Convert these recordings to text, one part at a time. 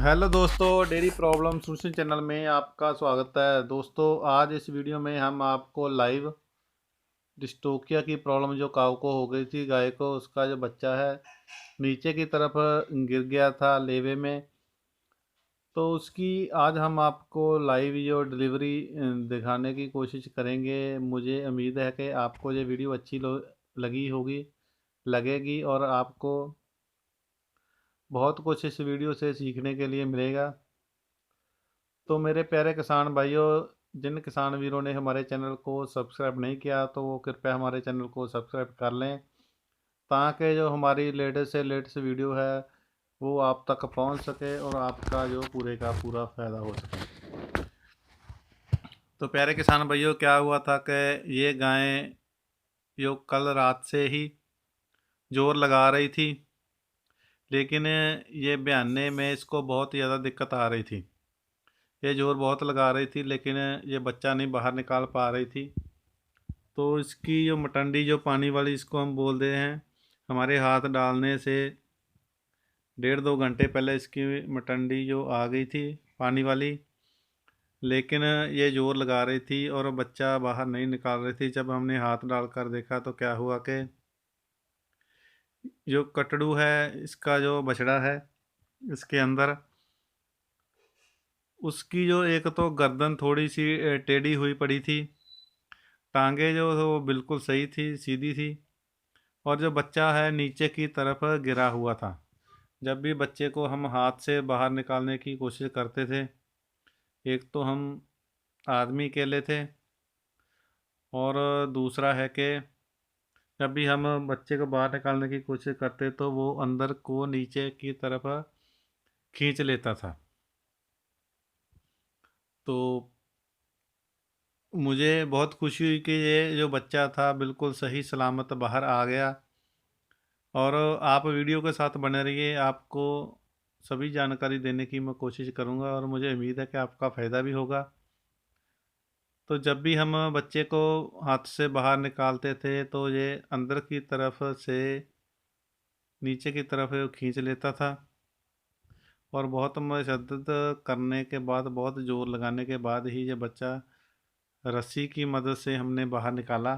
Hello दोस्तों, dairy problem solution channel में आपका स्वागत है। दोस्तों, आज इस वीडियो में हम आपको लाइव डिस्टोकिया की प्रॉब्लम जो काऊ को हो गई थी, गाय को, उसका जो बच्चा है नीचे की तरफ गिर गया था लेवे में, तो उसकी आज हम आपको लाइव जो डिलीवरी दिखाने की कोशिश करेंगे। मुझे उम्मीद है कि आपको ये वीडियो अच्छी लगी होगी, लगेगी, और आपको बहुत कुछ इस वीडियो से सीखने के लिए मिलेगा। तो मेरे प्यारे किसान भाइयों, जिन किसान वीरों ने हमारे चैनल को सब्सक्राइब नहीं किया तो वो कृपया हमारे चैनल को सब्सक्राइब कर लें, ताकि जो हमारी लेटेस्ट से लेटेस्ट वीडियो है वो आप तक पहुंच सके और आपका जो पूरे का पूरा फ़ायदा हो सके। तो प्यारे किसान भाइयों, क्या हुआ था कि ये गाय जो कल रात से ही जोर लगा रही थी, लेकिन ये बयाने में इसको बहुत ज़्यादा दिक्कत आ रही थी। ये जोर बहुत लगा रही थी लेकिन ये बच्चा नहीं बाहर निकाल पा रही थी। तो इसकी जो मटंडी जो पानी वाली इसको हम बोलते हैं, हमारे हाथ डालने से 1.5-2 घंटे पहले इसकी मटंडी जो आ गई थी पानी वाली, लेकिन ये जोर लगा रही थी और बच्चा बाहर नहीं निकाल रही थी। जब हमने हाथ डालकर देखा तो क्या हुआ कि जो कटड़ू है, इसका जो बछड़ा है, इसके अंदर उसकी जो एक तो गर्दन थोड़ी सी टेढ़ी हुई पड़ी थी, टांगे जो वो बिल्कुल सही थी, सीधी थी, और जो बच्चा है नीचे की तरफ गिरा हुआ था। जब भी बच्चे को हम हाथ से बाहर निकालने की कोशिश करते थे, एक तो हम आदमी अकेले थे, और दूसरा है कि जब भी हम बच्चे को बाहर निकालने की कोशिश करते तो वो अंदर को नीचे की तरफ खींच लेता था। तो मुझे बहुत खुशी हुई कि ये जो बच्चा था बिल्कुल सही सलामत बाहर आ गया। और आप वीडियो के साथ बने रहिए, आपको सभी जानकारी देने की मैं कोशिश करूंगा और मुझे उम्मीद है कि आपका फ़ायदा भी होगा। तो जब भी हम बच्चे को हाथ से बाहर निकालते थे तो ये अंदर की तरफ से नीचे की तरफ खींच लेता था, और बहुत मशद्दत करने के बाद, बहुत ज़ोर लगाने के बाद ही ये बच्चा रस्सी की मदद से हमने बाहर निकाला।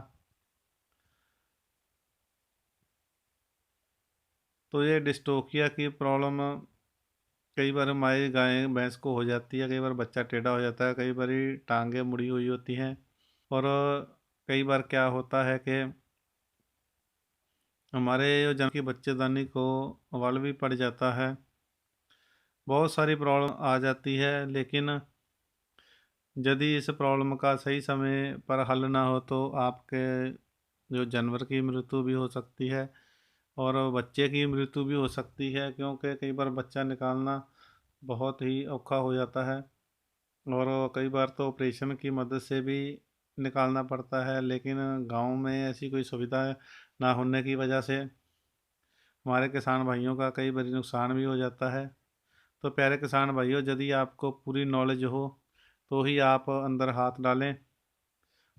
तो ये डिस्टोकिया की प्रॉब्लम कई बार हमारी गाय भैंस को हो जाती है। कई बार बच्चा टेढ़ा हो जाता है, कई बार टांगे मुड़ी हुई होती हैं, और कई बार क्या होता है कि हमारे जो जन की बच्चेदानी को वल भी पड़ जाता है। बहुत सारी प्रॉब्लम आ जाती है, लेकिन यदि इस प्रॉब्लम का सही समय पर हल ना हो तो आपके जो जानवर की मृत्यु भी हो सकती है और बच्चे की मृत्यु भी हो सकती है, क्योंकि कई बार बच्चा निकालना बहुत ही औखा हो जाता है, और कई बार तो ऑपरेशन की मदद से भी निकालना पड़ता है। लेकिन गांव में ऐसी कोई सुविधा ना होने की वजह से हमारे किसान भाइयों का कई बार नुकसान भी हो जाता है। तो प्यारे किसान भाइयों, यदि आपको पूरी नॉलेज हो तो ही आप अंदर हाथ डालें।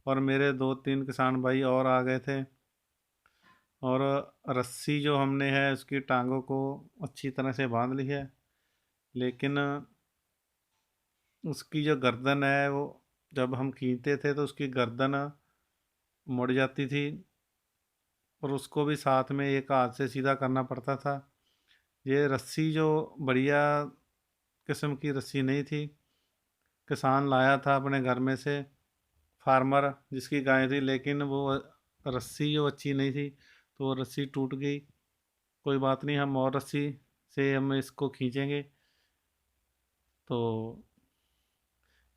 और मेरे 2-3 किसान भाई और आ गए थे, और रस्सी जो हमने है उसकी टांगों को अच्छी तरह से बांध ली है, लेकिन उसकी जो गर्दन है वो जब हम खींचते थे तो उसकी गर्दन मुड़ जाती थी, और उसको भी साथ में एक हाथ से सीधा करना पड़ता था। ये रस्सी जो बढ़िया किस्म की रस्सी नहीं थी, किसान लाया था अपने घर में से, फार्मर जिसकी गाय थी, लेकिन वो रस्सी जो अच्छी नहीं थी तो वो रस्सी टूट गई। कोई बात नहीं, हम और रस्सी से हम इसको खींचेंगे। तो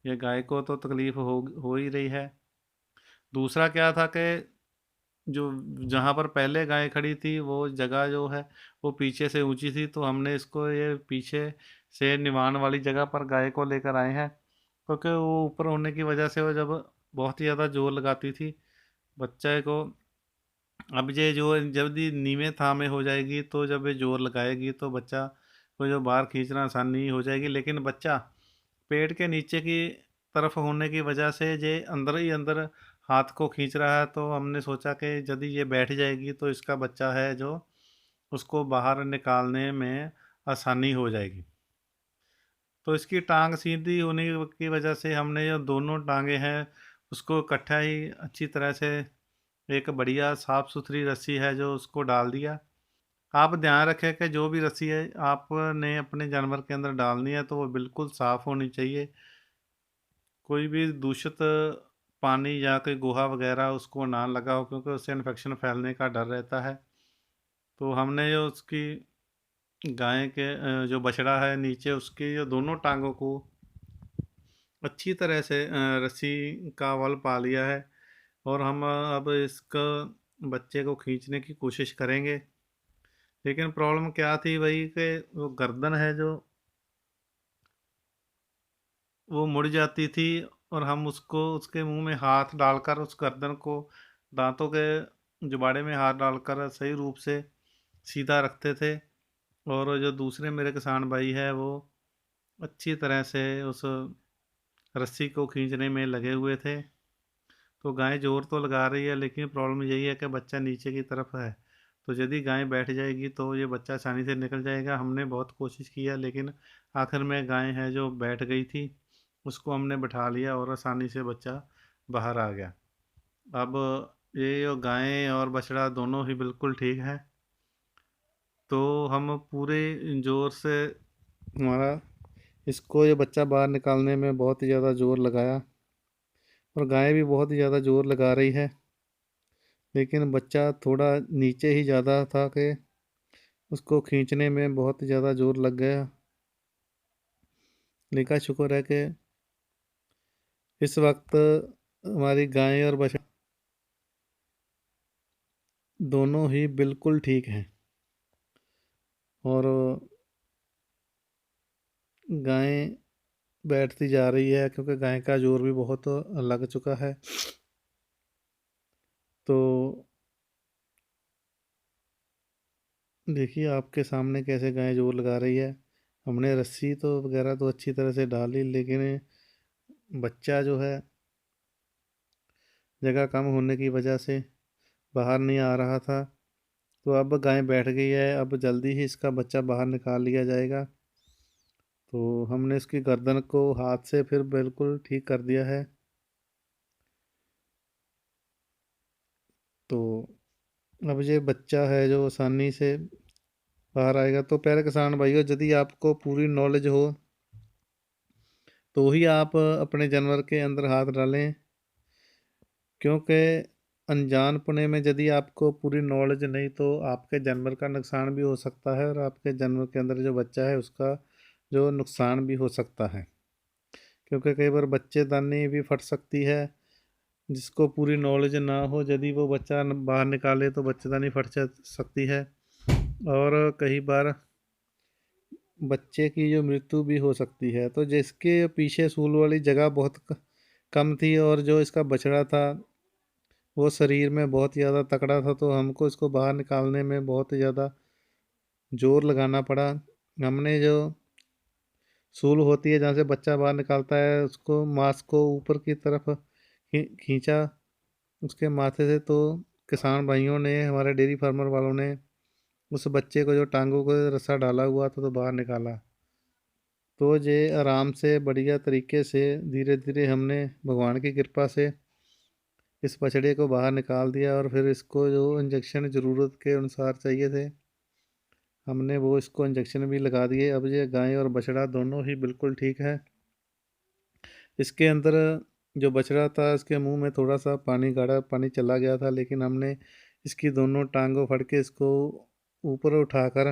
ये गाय को तो तकलीफ़ हो ही रही है। दूसरा क्या था कि जो जहाँ पर पहले गाय खड़ी थी वो जगह जो है वो पीछे से ऊंची थी, तो हमने इसको ये पीछे से निवान वाली जगह पर गाय को लेकर आए हैं, क्योंकि वो ऊपर होने की वजह से वो जब बहुत ही ज़्यादा जोर लगाती थी बच्चे को। अब ये जो जब भी नीवे थामे हो जाएगी तो जब ये जोर लगाएगी तो बच्चा को जो बाहर खींचना आसानी हो जाएगी, लेकिन बच्चा पेड़ के नीचे की तरफ होने की वजह से ये अंदर ही अंदर हाथ को खींच रहा है। तो हमने सोचा कि यदि ये बैठ जाएगी तो इसका बच्चा है जो उसको बाहर निकालने में आसानी हो जाएगी। तो इसकी टांग सीधी होने की वजह से हमने जो दोनों टांगे हैं उसको इकट्ठा ही अच्छी तरह से एक बढ़िया साफ़ सुथरी रस्सी है जो उसको डाल दिया। आप ध्यान रखें कि जो भी रस्सी है आपने अपने जानवर के अंदर डालनी है तो वो बिल्कुल साफ़ होनी चाहिए। कोई भी दूषित पानी या कोई गोहा वगैरह उसको ना लगाओ, क्योंकि उससे इन्फेक्शन फैलने का डर रहता है। तो हमने जो उसकी गाय के जो बछड़ा है नीचे उसकी जो दोनों टांगों को अच्छी तरह से रस्सी का वल पा लिया है, और हम अब इसका बच्चे को खींचने की कोशिश करेंगे। लेकिन प्रॉब्लम क्या थी वही कि वो गर्दन है जो वो मुड़ जाती थी, और हम उसको उसके मुंह में हाथ डालकर उस गर्दन को दांतों के जुबाड़े में हाथ डालकर सही रूप से सीधा रखते थे। और जो दूसरे मेरे किसान भाई है वो अच्छी तरह से उस रस्सी को खींचने में लगे हुए थे। तो गाय जोर तो लगा रही है, लेकिन प्रॉब्लम यही है कि बच्चा नीचे की तरफ है। तो यदि गाय बैठ जाएगी तो ये बच्चा आसानी से निकल जाएगा। हमने बहुत कोशिश किया, लेकिन आखिर में गाय है जो बैठ गई थी, उसको हमने बैठा लिया और आसानी से बच्चा बाहर आ गया। अब ये जो गाय और बछड़ा दोनों ही बिल्कुल ठीक है। तो हम पूरे ज़ोर से हमारा इसको ये बच्चा बाहर निकालने में बहुत ही ज़्यादा ज़ोर लगाया, और गाय भी बहुत ही ज़्यादा ज़ोर लगा रही है, लेकिन बच्चा थोड़ा नीचे ही ज़्यादा था कि उसको खींचने में बहुत ज़्यादा ज़ोर लग गया। लेकिन शुक्र है कि इस वक्त हमारी गाय और बछड़ा दोनों ही बिल्कुल ठीक हैं। और गाय बैठती जा रही है क्योंकि गाय का ज़ोर भी बहुत लग चुका है। तो देखिए आपके सामने कैसे गाय ज़ोर लगा रही है। हमने रस्सी तो वगैरह तो अच्छी तरह से डाली, लेकिन बच्चा जो है जगह कम होने की वजह से बाहर नहीं आ रहा था। तो अब गाय बैठ गई है, अब जल्दी ही इसका बच्चा बाहर निकाल लिया जाएगा। तो हमने इसकी गर्दन को हाथ से फिर बिल्कुल ठीक कर दिया है। तो अब ये बच्चा है जो आसानी से बाहर आएगा। तो प्यारे किसान भाइयों, यदि आपको पूरी नॉलेज हो तो ही आप अपने जानवर के अंदर हाथ डालें, क्योंकि अनजानपने में यदि आपको पूरी नॉलेज नहीं तो आपके जानवर का नुकसान भी हो सकता है, और आपके जानवर के अंदर जो बच्चा है उसका जो नुकसान भी हो सकता है। क्योंकि कई बार बच्चेदानी भी फट सकती है। जिसको पूरी नॉलेज ना हो, यदि वो बच्चा बाहर निकाले तो बच्चेदानी फट सकती है, और कई बार बच्चे की जो मृत्यु भी हो सकती है। तो जिसके पीछे सूल वाली जगह बहुत कम थी, और जो इसका बछड़ा था वो शरीर में बहुत ज़्यादा तगड़ा था, तो हमको इसको बाहर निकालने में बहुत ज़्यादा जोर लगाना पड़ा। हमने जो सूल होती है जहाँ से बच्चा बाहर निकालता है उसको मांस को ऊपर की तरफ खींचा उसके माथे से। तो किसान भाइयों ने, हमारे डेयरी फार्मर वालों ने उस बच्चे को जो टांगों को रस्सा डाला हुआ था तो बाहर निकाला। तो ये आराम से बढ़िया तरीके से धीरे धीरे हमने भगवान की कृपा से इस बछड़े को बाहर निकाल दिया, और फिर इसको जो इंजेक्शन ज़रूरत के अनुसार चाहिए थे हमने वो इसको इंजेक्शन भी लगा दिए। अब ये गाय और बछड़ा दोनों ही बिल्कुल ठीक है। इसके अंदर जो बछड़ा था इसके मुंह में थोड़ा सा पानी, गाढ़ा पानी चला गया था, लेकिन हमने इसकी दोनों टांगों फड़ के इसको ऊपर उठाकर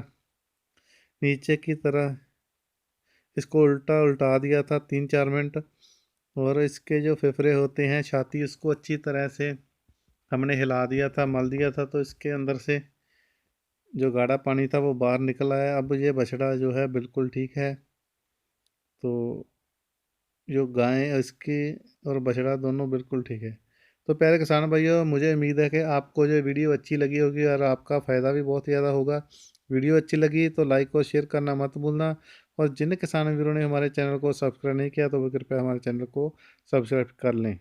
नीचे की तरह इसको उल्टा उल्टा दिया था 3-4 मिनट। और इसके जो फेफड़े होते हैं, छाती, उसको अच्छी तरह से हमने हिला दिया था, मल दिया था, तो इसके अंदर से जो गाढ़ा पानी था वो बाहर निकल आया। अब ये बछड़ा जो है बिल्कुल ठीक है। तो जो गाय इसकी और बछड़ा दोनों बिल्कुल ठीक है। तो प्यारे किसान भाइयों, मुझे उम्मीद है कि आपको जो वीडियो अच्छी लगी होगी और आपका फ़ायदा भी बहुत ज़्यादा होगा। वीडियो अच्छी लगी तो लाइक और शेयर करना मत भूलना, और जिन किसान वीरों ने हमारे चैनल को सब्सक्राइब नहीं किया तो वो कृपया हमारे चैनल को सब्सक्राइब कर लें।